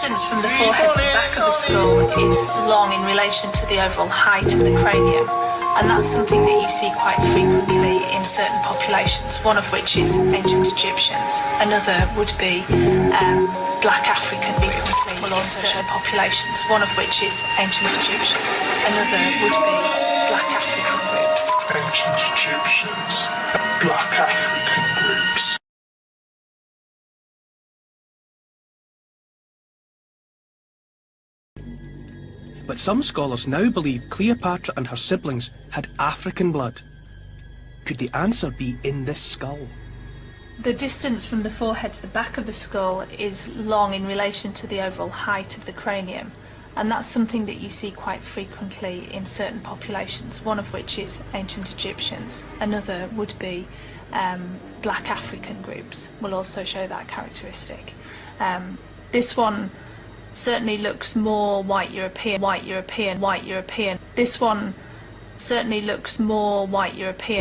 distance from the forehead to the back of the skull is long in relation to the overall height of the cranium, and that's something that you see quite frequently in certain populations, one of which is ancient Egyptians. Another would be black African groups, well, also certain populations, one of which is ancient Egyptians. Another would be black African groups. Ancient Egyptians, black African groups. But some scholars now believe Cleopatra and her siblings had African blood. Could the answer be in this skull? The distance from the forehead to the back of the skull is long in relation to the overall height of the cranium, and that's something that you see quite frequently in certain populations, one of which is ancient Egyptians. Another would be black African groups, will also show that characteristic. This one certainly looks more white European. This one certainly looks more white European.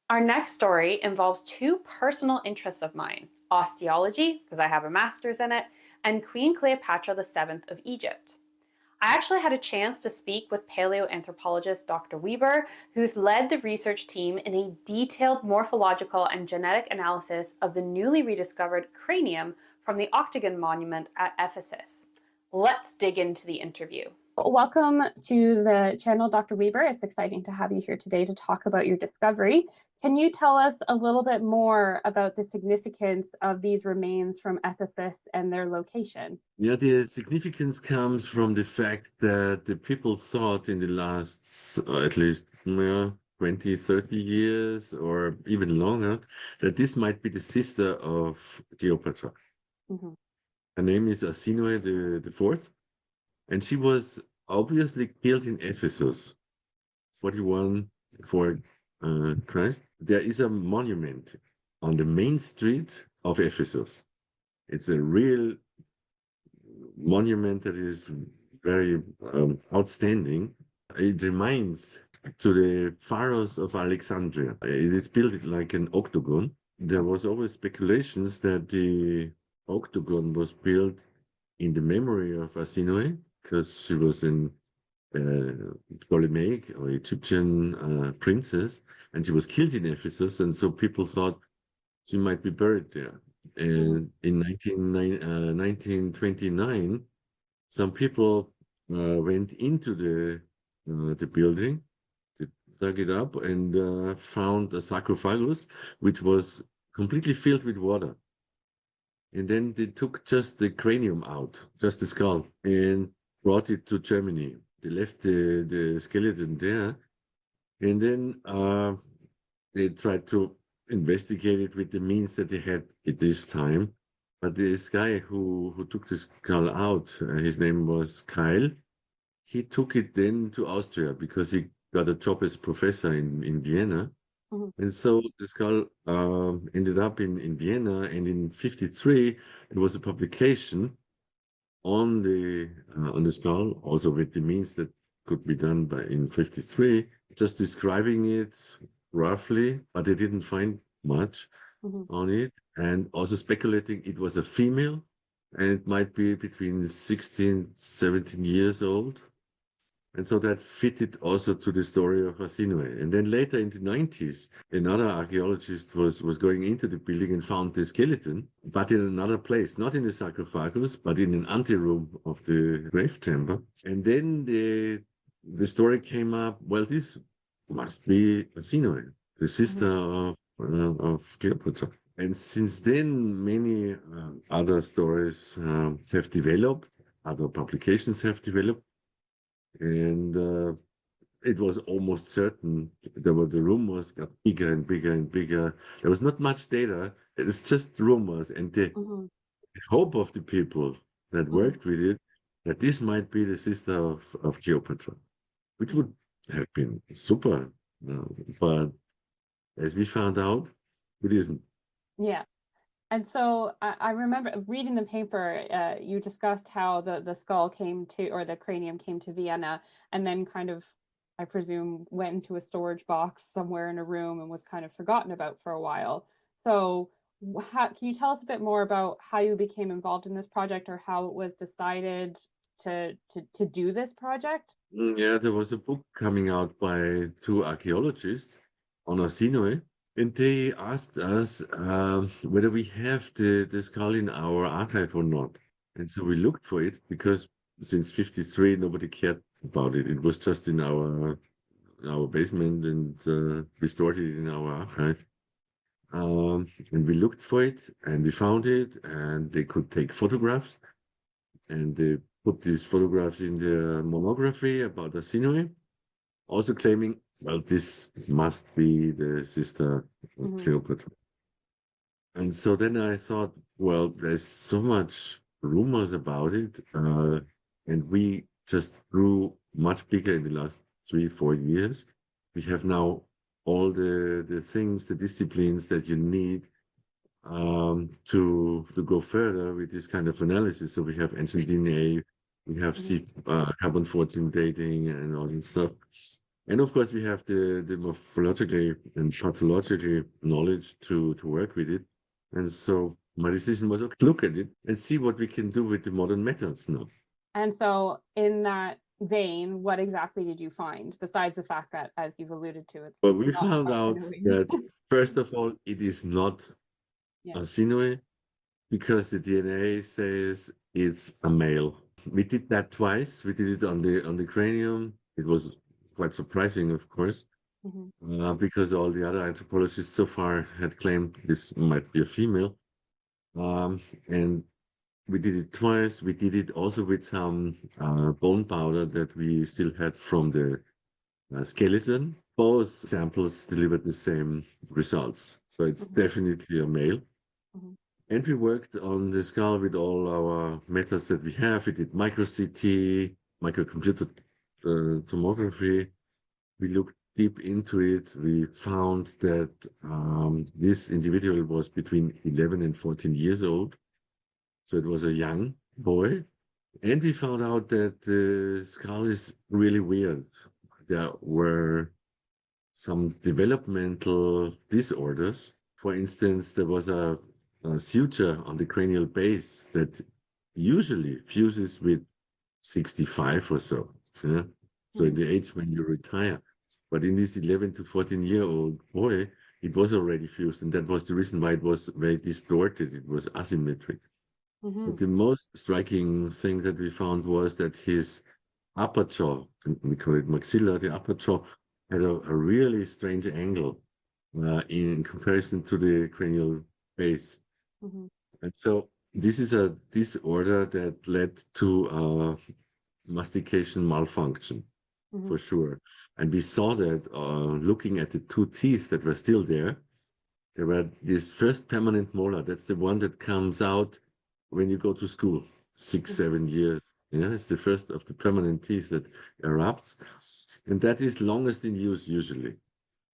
Our next story involves two personal interests of mine: osteology, because I have a master's in it, and Queen Cleopatra VII of Egypt. I actually had a chance to speak with paleoanthropologist Dr. Weber, who's led the research team in a detailed morphological and genetic analysis of the newly rediscovered cranium from the Octagon monument at Ephesus. Let's dig into the interview. Welcome to the channel, Dr. Weber. It's exciting to have you here today to talk about your discovery. Can you tell us a little bit more about the significance of these remains from Ephesus and their location? Yeah, the significance comes from the fact that the people thought in the last at least 20, 30 years or even longer that this might be the sister of Cleopatra. Mm-hmm. Her name is Arsinoe the Fourth, and she was obviously killed in Ephesus, 41 before Christ. There is a monument on the main street of Ephesus. It's a real monument that is very outstanding. It reminds to the pharaohs of Alexandria. It is built like an octagon. There was always speculations that the octagon was built in the memory of Arsinoe, because she was an Ptolemaic or Egyptian princess, and she was killed in Ephesus, and so people thought she might be buried there. And in 1929, some people went into the building, they dug it up, and found a sarcophagus, which was completely filled with water. And then they took just the cranium out, just the skull, and brought it to Germany. They left the skeleton there, and then they tried to investigate it with the means that they had at this time. But this guy who took the skull out, his name was Kyle, he took it then to Austria because he got a job as professor in Vienna. Mm-hmm. And so the skull ended up in Vienna, and in 1953 it was a publication on the skull, also with the means that could be done in 1953, just describing it, roughly, but they didn't find much on it. And also speculating it was a female, and it might be between 16, 17 years old. And so that fitted also to the story of Arsinoe. And then later in the 90s, another archaeologist was going into the building and found the skeleton, but in another place, not in the sarcophagus, but in an anteroom of the grave chamber. And then the story came up, well, this must be Arsinoe, the sister of Cleopatra. And since then, many other stories have developed, other publications have developed. And it was almost certain the rumors got bigger and bigger and bigger. There was not much data. It's just rumors. And the hope of the people that worked with it, that this might be the sister of Cleopatra, which would have been super. But as we found out, it isn't. Yeah. And so I remember reading the paper, you discussed how the skull came to, or the cranium came to Vienna, and then kind of, I presume, went into a storage box somewhere in a room and was kind of forgotten about for a while. So can you tell us a bit more about how you became involved in this project, or how it was decided to do this project? Yeah, there was a book coming out by two archaeologists on Arsinoe. And they asked us whether we have the skull in our archive or not. And so we looked for it because since 53, nobody cared about it. It was just in our basement, and we stored it in our archive. And we looked for it and we found it, and they could take photographs, and they put these photographs in the monography about Arsinoe, also claiming, well, this must be the sister of Cleopatra. And so then I thought, well, there's so much rumors about it, and we just grew much bigger in the last 3-4 years. We have now all the things, the disciplines that you need to go further with this kind of analysis. So we have ancient DNA, we have carbon-14 dating, and all this stuff. And of course, we have the morphological and pathological knowledge to work with it. And so my decision was, okay, look at it and see what we can do with the modern methods now. And so in that vein, what exactly did you find, besides the fact that, as you've alluded to, it's Well, we not found out Arsinoe? that, first of all, it is not Arsinoe, because the DNA says it's a male. We did that twice. We did it on the cranium. It was quite surprising, of course, because all the other anthropologists so far had claimed this might be a female. And we did it twice. We did it also with some bone powder that we still had from the skeleton. Both samples delivered the same results. So it's definitely a male. And we worked on the skull with all our methods that we have. We did micro-CT, microcomputer tomography. We looked deep into it. We found that this individual was between 11 and 14 years old. So it was a young boy. And we found out that the skull is really weird. There were some developmental disorders. For instance, there was a suture on the cranial base that usually fuses with 65 or so. Yeah? So in the age when you retire. But in this 11 to 14-year-old boy, it was already fused. And that was the reason why it was very distorted. It was asymmetric. But the most striking thing that we found was that his upper jaw, we call it maxilla, the upper jaw, had a really strange angle in comparison to the cranial base. And so this is a disorder that led to mastication malfunction, for sure. And we saw that looking at the two teeth that were still there. There were this first permanent molar. That's the one that comes out when you go to school, 6-7 years. Yeah, it's the first of the permanent teeth that erupts. And that is longest in use usually.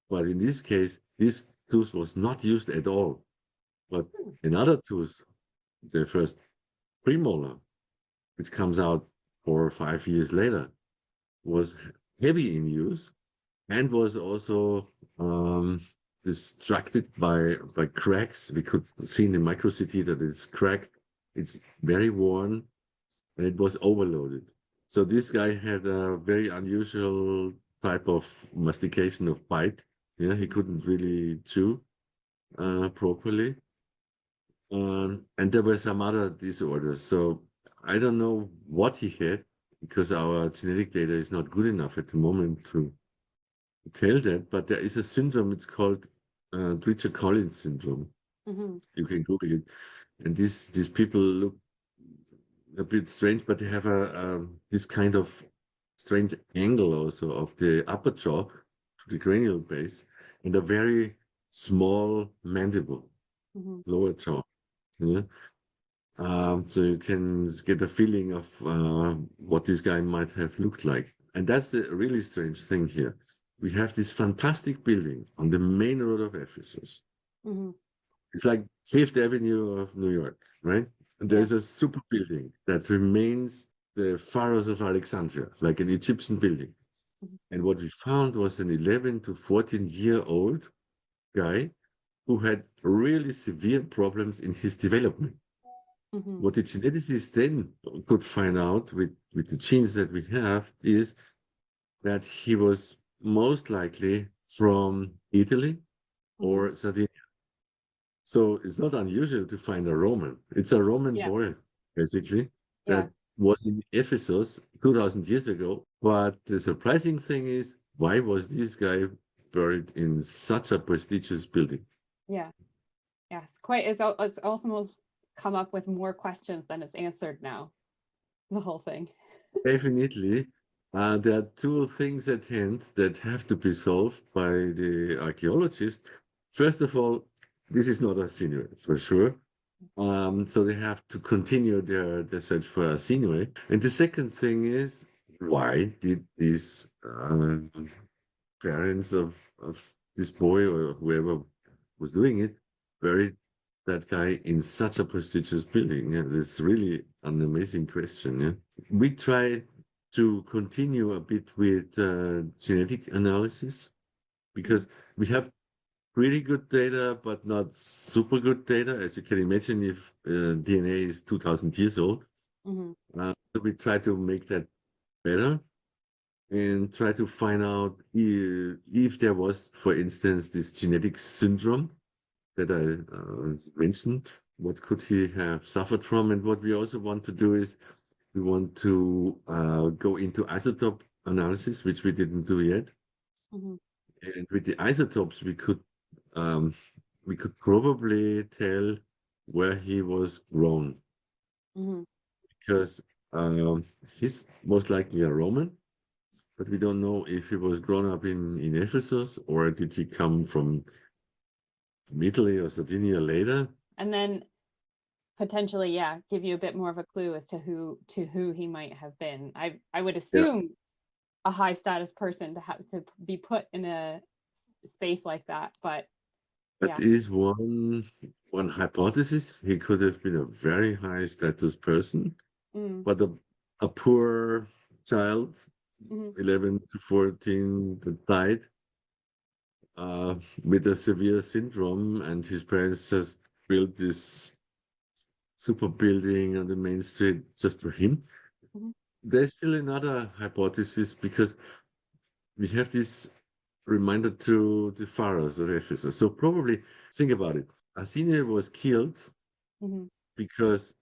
But in this case, this tooth was not used at all. But another tooth, the first premolar, which comes out 4 or 5 years later, was heavy in use. and was also distracted by cracks. We could see in the micro CT that it's cracked, it's very worn, and it was overloaded. So this guy had a very unusual type of mastication of bite. Yeah, he couldn't really chew properly. And there were some other disorders. So I don't know what he had because our genetic data is not good enough at the moment to tell that. But there is a syndrome, it's called Treacher-Collins syndrome. Mm-hmm. You can Google it. And these people look a bit strange, but they have this kind of strange angle also of the upper jaw to the cranial base and a very small mandible, Mm-hmm. lower jaw. Yeah. So you can get a feeling of what this guy might have looked like. And that's the really strange thing here. We have this fantastic building on the main road of Ephesus. Mm-hmm. It's like Fifth Avenue of New York, right? And there's a super building that remains the Pharaohs of Alexandria, like an Egyptian building. Mm-hmm. And what we found was an 11 to 14-year-old guy who had really severe problems in his development. Mm-hmm. What the geneticists then could find out with the genes that we have is that he was most likely from Italy or Sardinia. So it's not unusual to find a Roman. It's a Roman Yeah. boy, basically, Yeah. that was in Ephesus 2000 years ago. But the surprising thing is, why was this guy buried in such a prestigious building? Yeah. Yeah. It's almost come up with more questions than it's answered now. The whole thing. Definitely. There are two things at hand that have to be solved by the archaeologist. First of all, this is not a sinew, for sure. So they have to continue their search for a sinew. And the second thing is, why did these parents of this boy or whoever was doing it bury that guy in such a prestigious building? Yeah, that's really an amazing question. Yeah, we try to continue a bit with genetic analysis because we have pretty good data, but not super good data. As you can imagine, if DNA is 2000 years old, Mm-hmm. so we try to make that better and try to find out if there was, for instance, this genetic syndrome that I mentioned. What could he have suffered from? And what we also want to do is we want to go into isotope analysis, which we didn't do yet. Mm-hmm. And with the isotopes, um, we could probably tell where he was grown Mm-hmm. because he's most likely a Roman, but we don't know if he was grown up in Ephesus or did he come from Italy or Sardinia later. And then potentially, yeah, give you a bit more of a clue as to who he might have been. I would assume a high status person to have to be put in a space like that, but That is one hypothesis. He could have been a very high status person, but a poor child, 11 to 14, that died with a severe syndrome, and his parents just built this super building on the main street just for him. There's still another hypothesis because we have this reminder to the pharaohs of Ephesus. So probably think about it. Athena was killed because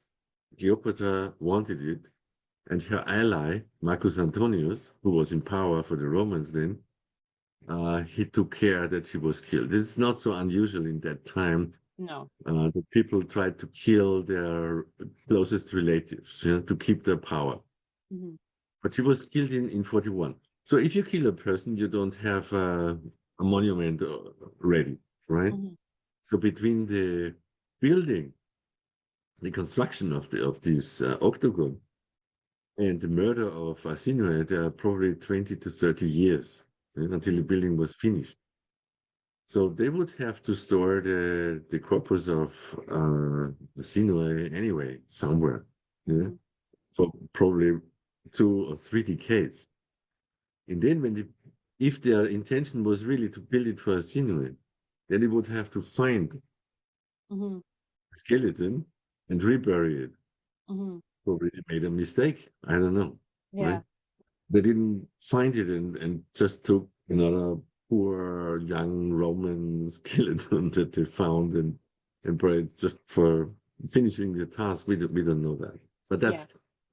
Cleopatra wanted it, and her ally, Marcus Antonius, who was in power for the Romans then, he took care that she was killed. It's not so unusual in that time. No. The people tried to kill their closest relatives, to keep their power. But she was killed in 41. So if you kill a person, you don't have a monument ready, right? So between the building, the construction of this octagon, and the murder of Arsinoe, there are probably 20 to 30 years until the building was finished. So they would have to store the corpus of Arsinoe anyway, somewhere, for probably 2 or 3 decades. And then when the if their intention was really to build it for a scenery, then they would have to find Mhm. a skeleton and rebury it. Mhm. Probably they made a mistake. I don't know. Yeah. Right? They didn't find it and just took another poor young Roman skeleton that they found and buried just for finishing the task. We don't know that. But Yeah. that's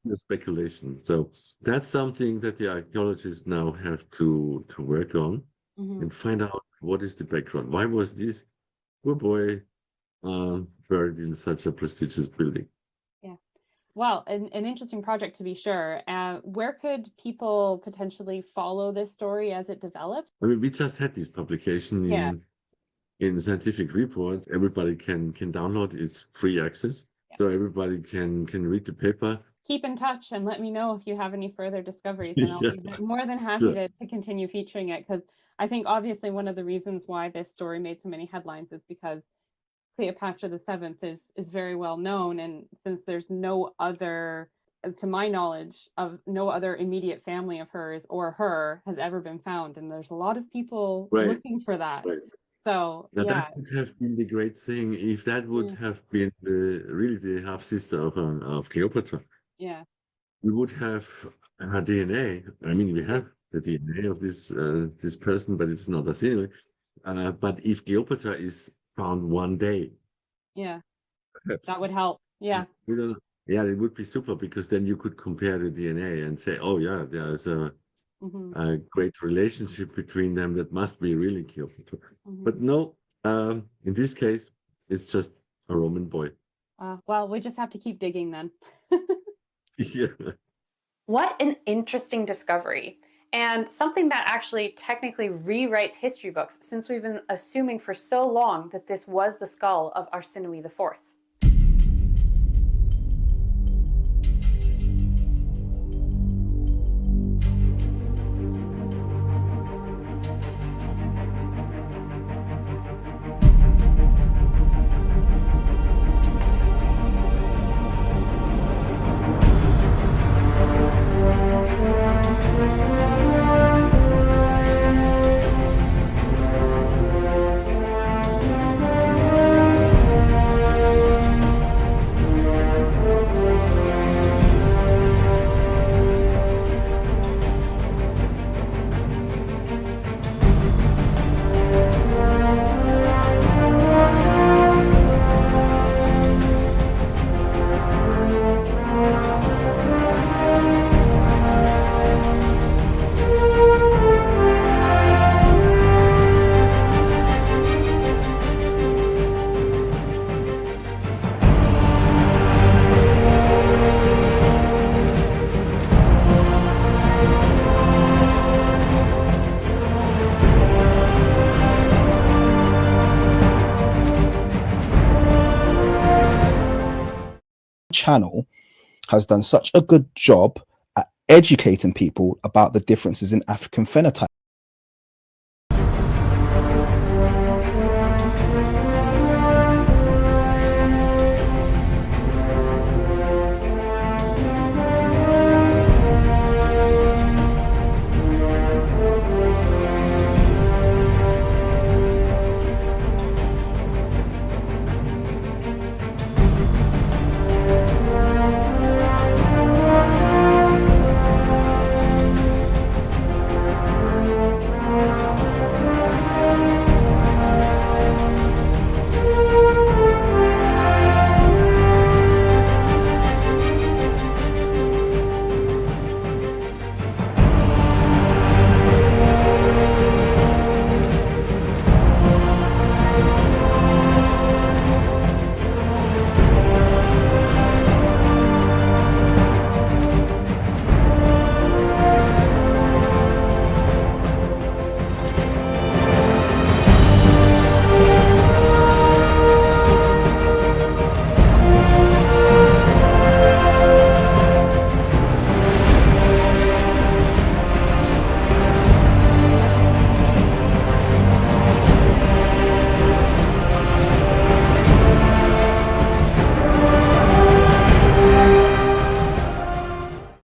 the speculation. So that's something that the archaeologists now have to work on Mhm. and find out what is the background. Why was this poor boy buried in such a prestigious building? Yeah. Well, an interesting project to be sure. Where could people potentially follow this story as it develops? I mean, we just had this publication Yeah. in scientific reports. Everybody can download. It's free access, Yeah. so everybody can read the paper. Keep in touch and let me know if you have any further discoveries, and I'll Yeah, be more than happy sure. to continue featuring it, because I think obviously one of the reasons why this story made so many headlines is because Cleopatra the Seventh is very well known, and since there's no other, to my knowledge, of no other immediate family of hers or her has ever been found, and there's a lot of people Right, looking for that. right. So Now yeah, that would have been the great thing if that would yeah, have been really the half sister of Cleopatra. yeah, We would have her DNA. I mean, we yeah, have the DNA of this person, but it's not us anyway. But if Cleopatra is found one day, yeah, perhaps that would help. Yeah. we don't know. Yeah, it would be super because then you could compare the DNA and say, oh yeah, there's Hmm. a great relationship between them that must be really Cleopatra. Hmm. But no, in this case, it's just a Roman boy. Well, we just have to keep digging then. Yeah. What an interesting discovery, and something that actually technically rewrites history books, since we've been assuming for so long that this was the skull of Arsinoe IV. Channel has done such a good job at educating people about the differences in African phenotype.